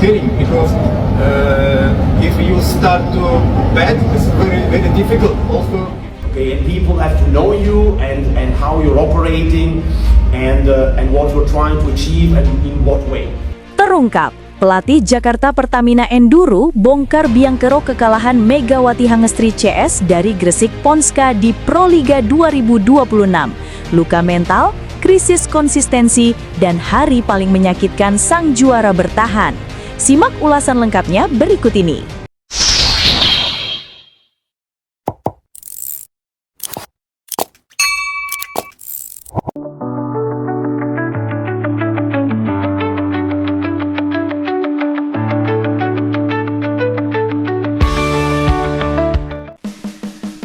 feeling because if you start to bet, it's very difficult. Also, okay, and people have to know you and how you're operating and what you're trying to achieve and in what way. Terungkap, pelatih Jakarta Pertamina Enduro bongkar biang kerok kekalahan Megawati Hangestri CS dari Gresik Ponska di Proliga 2026. Luka mental, krisis konsistensi, dan hari paling menyakitkan sang juara bertahan. Simak ulasan lengkapnya berikut ini.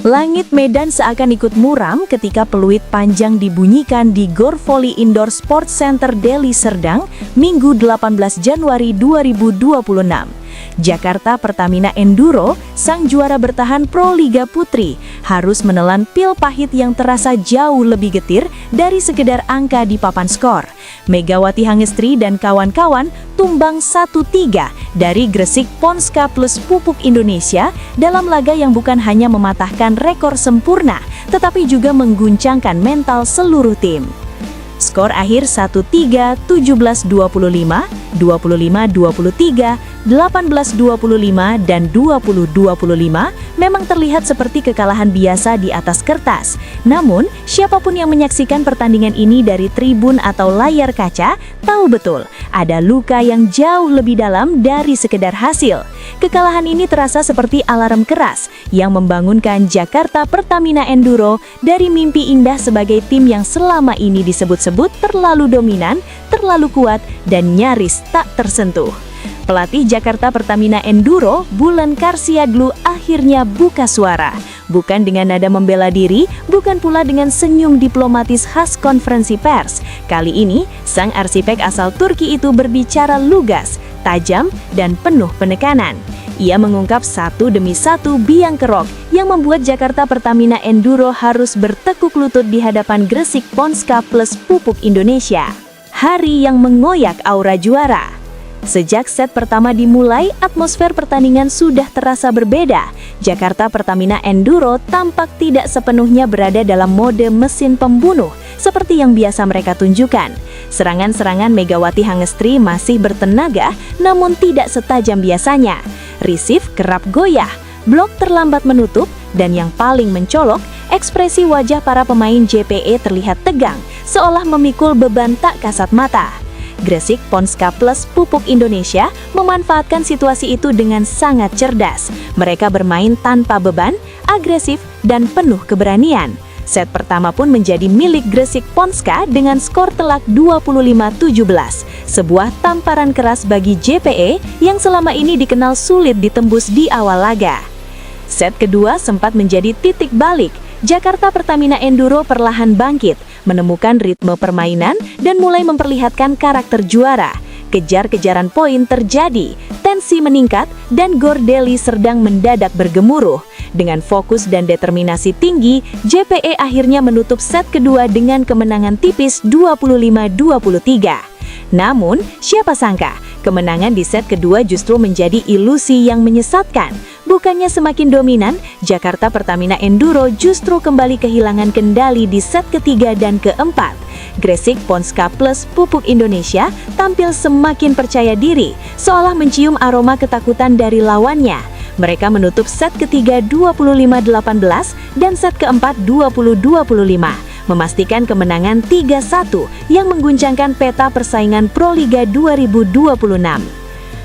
Langit Medan seakan ikut muram ketika peluit panjang dibunyikan di Gor Volley Indoor Sports Center Deli Serdang, Minggu 18 Januari 2026. Jakarta Pertamina Enduro, sang juara bertahan Pro Liga Putri, harus menelan pil pahit yang terasa jauh lebih getir dari sekedar angka di papan skor. Megawati Hangestri dan kawan-kawan tumbang 1-3 dari Gresik Ponska plus Pupuk Indonesia dalam laga yang bukan hanya mematahkan rekor sempurna, tetapi juga mengguncangkan mental seluruh tim. Skor akhir 1-3, 17-25, 25-23, 18-25, dan 20-25 memang terlihat seperti kekalahan biasa di atas kertas. Namun, siapapun yang menyaksikan pertandingan ini dari tribun atau layar kaca, tahu betul ada luka yang jauh lebih dalam dari sekedar hasil. Kekalahan ini terasa seperti alarm keras yang membangunkan Jakarta Pertamina Enduro dari mimpi indah sebagai tim yang selama ini disebut-sebut terlalu dominan, terlalu kuat, dan nyaris tak tersentuh. Pelatih Jakarta Pertamina Enduro, Bulan Karsiaglu, akhirnya buka suara. Bukan dengan nada membela diri, bukan pula dengan senyum diplomatis khas konferensi pers. Kali ini, sang arsitek asal Turki itu berbicara lugas, tajam, dan penuh penekanan. Ia mengungkap satu demi satu biang kerok yang membuat Jakarta Pertamina Enduro harus bertekuk lutut di hadapan Gresik Ponska plus Pupuk Indonesia. Hari yang mengoyak aura juara. Sejak set pertama dimulai, atmosfer pertandingan sudah terasa berbeda. Jakarta Pertamina Enduro tampak tidak sepenuhnya berada dalam mode mesin pembunuh, seperti yang biasa mereka tunjukkan. Serangan-serangan Megawati Hangestri masih bertenaga, namun tidak setajam biasanya. Receive kerap goyah, blok terlambat menutup, dan yang paling mencolok, ekspresi wajah para pemain JPE terlihat tegang, seolah memikul beban tak kasat mata. Gresik Ponska plus Pupuk Indonesia memanfaatkan situasi itu dengan sangat cerdas. Mereka bermain tanpa beban, agresif, dan penuh keberanian. Set pertama pun menjadi milik Gresik Ponska dengan skor telak 25-17. Sebuah tamparan keras bagi JPE yang selama ini dikenal sulit ditembus di awal laga. Set kedua sempat menjadi titik balik. Jakarta Pertamina Enduro perlahan bangkit, menemukan ritme permainan, dan mulai memperlihatkan karakter juara. Kejar-kejaran poin terjadi, tensi meningkat, dan Gor Deli Serdang mendadak bergemuruh. Dengan fokus dan determinasi tinggi, JPE akhirnya menutup set kedua dengan kemenangan tipis 25-23. Namun, siapa sangka, kemenangan di set kedua justru menjadi ilusi yang menyesatkan. Bukannya semakin dominan, Jakarta Pertamina Enduro justru kembali kehilangan kendali di set ketiga dan keempat. Gresik Ponska plus Pupuk Indonesia tampil semakin percaya diri, seolah mencium aroma ketakutan dari lawannya. Mereka menutup set ketiga 25-18 dan set keempat 20-25, memastikan kemenangan 3-1 yang mengguncangkan peta persaingan Pro Liga 2026.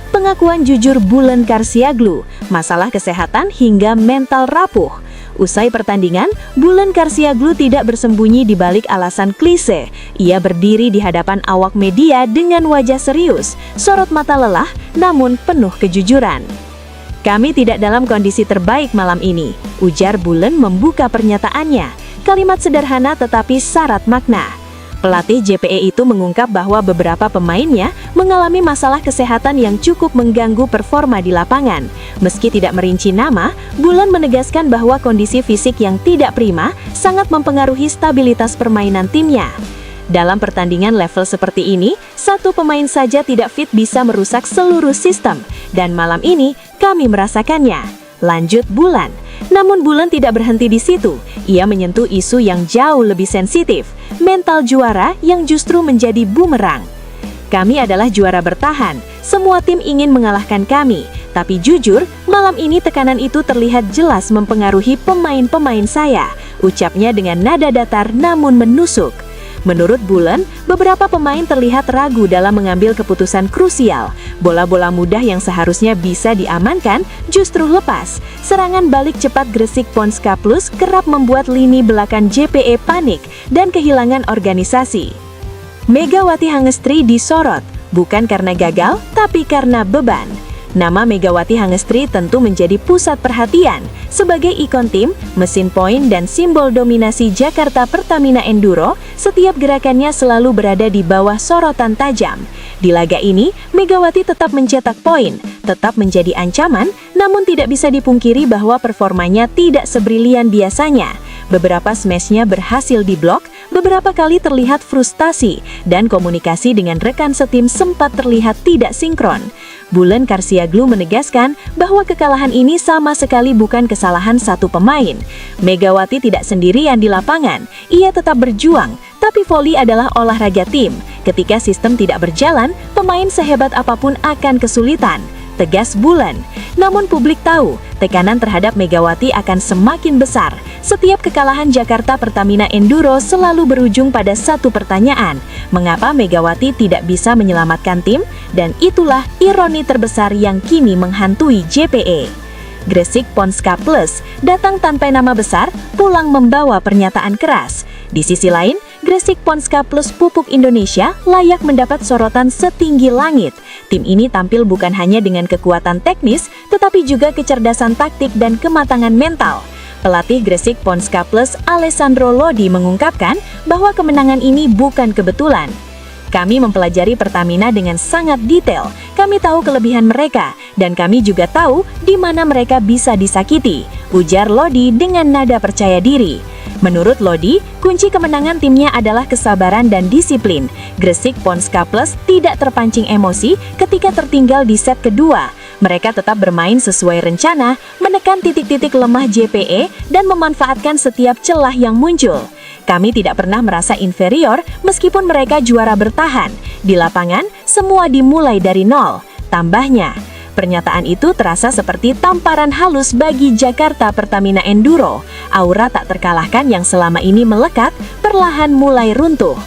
Pengakuan jujur Bulan Karsiaglu, masalah kesehatan hingga mental rapuh. Usai pertandingan, Bulan Karsiaglu tidak bersembunyi di balik alasan klise. Ia berdiri di hadapan awak media dengan wajah serius, sorot mata lelah, namun penuh kejujuran. "Kami tidak dalam kondisi terbaik malam ini," ujar Bulan membuka pernyataannya. Kalimat sederhana tetapi syarat makna. Pelatih JPE itu mengungkap bahwa beberapa pemainnya mengalami masalah kesehatan yang cukup mengganggu performa di lapangan. Meski tidak merinci nama, Bulan menegaskan bahwa kondisi fisik yang tidak prima sangat mempengaruhi stabilitas permainan timnya. Dalam pertandingan level seperti ini, satu pemain saja tidak fit bisa merusak seluruh sistem, dan malam ini kami merasakannya. Lanjut Bulan. Namun Bulan tidak berhenti di situ. Ia menyentuh isu yang jauh lebih sensitif, mental juara yang justru menjadi bumerang. Kami adalah juara bertahan. Semua tim ingin mengalahkan kami. Tapi jujur, malam ini tekanan itu terlihat jelas mempengaruhi pemain-pemain saya. Ucapnya dengan nada datar namun menusuk. Menurut Bulan, beberapa pemain terlihat ragu dalam mengambil keputusan krusial. Bola-bola mudah yang seharusnya bisa diamankan justru lepas. Serangan balik cepat Gresik Ponska Plus kerap membuat lini belakang JPE panik dan kehilangan organisasi. Megawati Hangestri disorot, bukan karena gagal, tapi karena beban. Nama Megawati Hangestri tentu menjadi pusat perhatian. Sebagai ikon tim, mesin poin, dan simbol dominasi Jakarta Pertamina Enduro, setiap gerakannya selalu berada di bawah sorotan tajam. Di laga ini, Megawati tetap mencetak poin, tetap menjadi ancaman, namun tidak bisa dipungkiri bahwa performanya tidak sebrilian biasanya. Beberapa smashnya berhasil diblok, beberapa kali terlihat frustasi, dan komunikasi dengan rekan setim sempat terlihat tidak sinkron. Bulan Karsiaglu menegaskan bahwa kekalahan ini sama sekali bukan kesalahan satu pemain. Megawati tidak sendirian di lapangan, ia tetap berjuang, tapi voli adalah olahraga tim. Ketika sistem tidak berjalan, pemain sehebat apapun akan kesulitan, tegas Bulan. Namun publik tahu, tekanan terhadap Megawati akan semakin besar. Setiap kekalahan Jakarta Pertamina Enduro selalu berujung pada satu pertanyaan, mengapa Megawati tidak bisa menyelamatkan tim? Dan itulah ironi terbesar yang kini menghantui JPE. Gresik Ponska Plus datang tanpa nama besar, pulang membawa pernyataan keras. Di sisi lain, Gresik Ponska Plus Pupuk Indonesia layak mendapat sorotan setinggi langit. Tim ini tampil bukan hanya dengan kekuatan teknis, tetapi juga kecerdasan taktik dan kematangan mental. Pelatih Gresik Ponska Plus Alessandro Lodi mengungkapkan bahwa kemenangan ini bukan kebetulan. Kami mempelajari Pertamina dengan sangat detail. Kami tahu kelebihan mereka, dan kami juga tahu di mana mereka bisa disakiti, ujar Lodi dengan nada percaya diri. Menurut Lodi, kunci kemenangan timnya adalah kesabaran dan disiplin. Gresik Ponska Plus tidak terpancing emosi ketika tertinggal di set kedua. Mereka tetap bermain sesuai rencana, menekan titik-titik lemah JPE, dan memanfaatkan setiap celah yang muncul. Kami tidak pernah merasa inferior meskipun mereka juara bertahan. Di lapangan, semua dimulai dari nol. Tambahnya, pernyataan itu terasa seperti tamparan halus bagi Jakarta Pertamina Enduro. Aura tak terkalahkan yang selama ini melekat, perlahan mulai runtuh.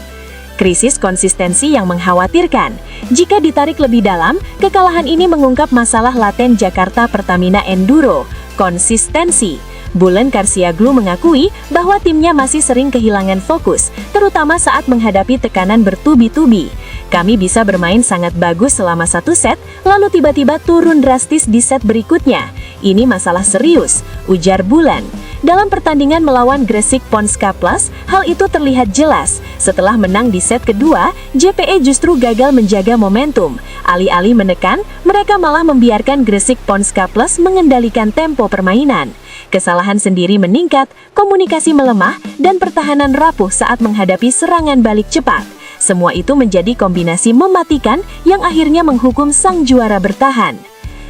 Krisis konsistensi yang mengkhawatirkan. Jika ditarik lebih dalam, kekalahan ini mengungkap masalah laten Jakarta Pertamina Enduro, konsistensi. Bulan Karsiaglu mengakui bahwa timnya masih sering kehilangan fokus, terutama saat menghadapi tekanan bertubi-tubi. Kami bisa bermain sangat bagus selama satu set, lalu tiba-tiba turun drastis di set berikutnya. Ini masalah serius, ujar Bulan. Dalam pertandingan melawan Gresik Ponska Plus, hal itu terlihat jelas. Setelah menang di set kedua, JPE justru gagal menjaga momentum. Alih-alih menekan, mereka malah membiarkan Gresik Ponska Plus mengendalikan tempo permainan. Kesalahan sendiri meningkat, komunikasi melemah, dan pertahanan rapuh saat menghadapi serangan balik cepat. Semua itu menjadi kombinasi mematikan yang akhirnya menghukum sang juara bertahan.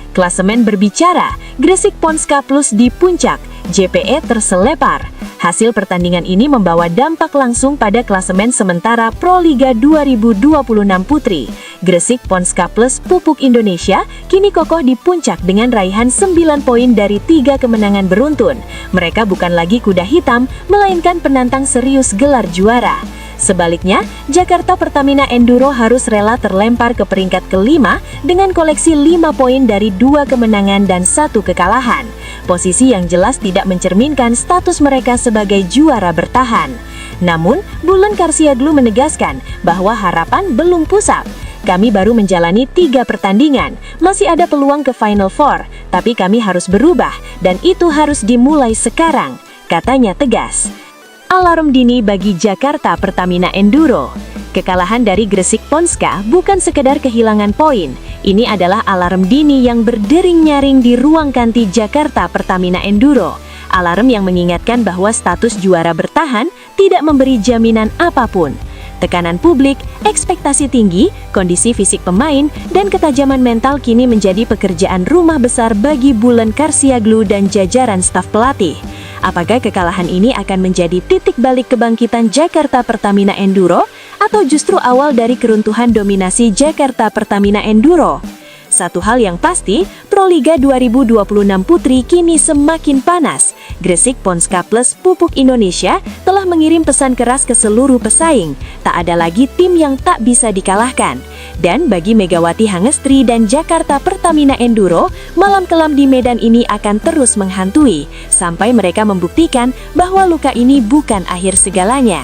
Klasemen berbicara, Gresik Ponska Plus di puncak, JPE terselepar. Hasil pertandingan ini membawa dampak langsung pada klasemen sementara Proliga 2026 Putri. Gresik Ponska Plus Pupuk Indonesia kini kokoh di puncak dengan raihan 9 poin dari 3 kemenangan beruntun. Mereka bukan lagi kuda hitam, melainkan penantang serius gelar juara. Sebaliknya, Jakarta Pertamina Enduro harus rela terlempar ke peringkat kelima dengan koleksi 5 poin dari 2 kemenangan dan 1 kekalahan. Posisi yang jelas tidak mencerminkan status mereka sebagai juara bertahan. Namun, Bulan Karsiaglu menegaskan bahwa harapan belum pusat. Kami baru menjalani 3 pertandingan, masih ada peluang ke Final Four, tapi kami harus berubah dan itu harus dimulai sekarang, katanya tegas. Alarm dini bagi Jakarta Pertamina Enduro. Kekalahan dari Gresik Ponska bukan sekedar kehilangan poin. Ini adalah alarm dini yang berdering-nyaring di ruang kanti Jakarta Pertamina Enduro. Alarm yang mengingatkan bahwa status juara bertahan tidak memberi jaminan apapun. Tekanan publik, ekspektasi tinggi, kondisi fisik pemain, dan ketajaman mental kini menjadi pekerjaan rumah besar bagi Bulen Karsiaglu dan jajaran staf pelatih. Apakah kekalahan ini akan menjadi titik balik kebangkitan Jakarta Pertamina Enduro, atau justru awal dari keruntuhan dominasi Jakarta Pertamina Enduro? Satu hal yang pasti, Proliga 2026 Putri kini semakin panas. Gresik Ponska Plus Pupuk Indonesia telah mengirim pesan keras ke seluruh pesaing. Tak ada lagi tim yang tak bisa dikalahkan. Dan bagi Megawati Hangestri dan Jakarta Pertamina Enduro, malam kelam di medan ini akan terus menghantui, sampai mereka membuktikan bahwa luka ini bukan akhir segalanya.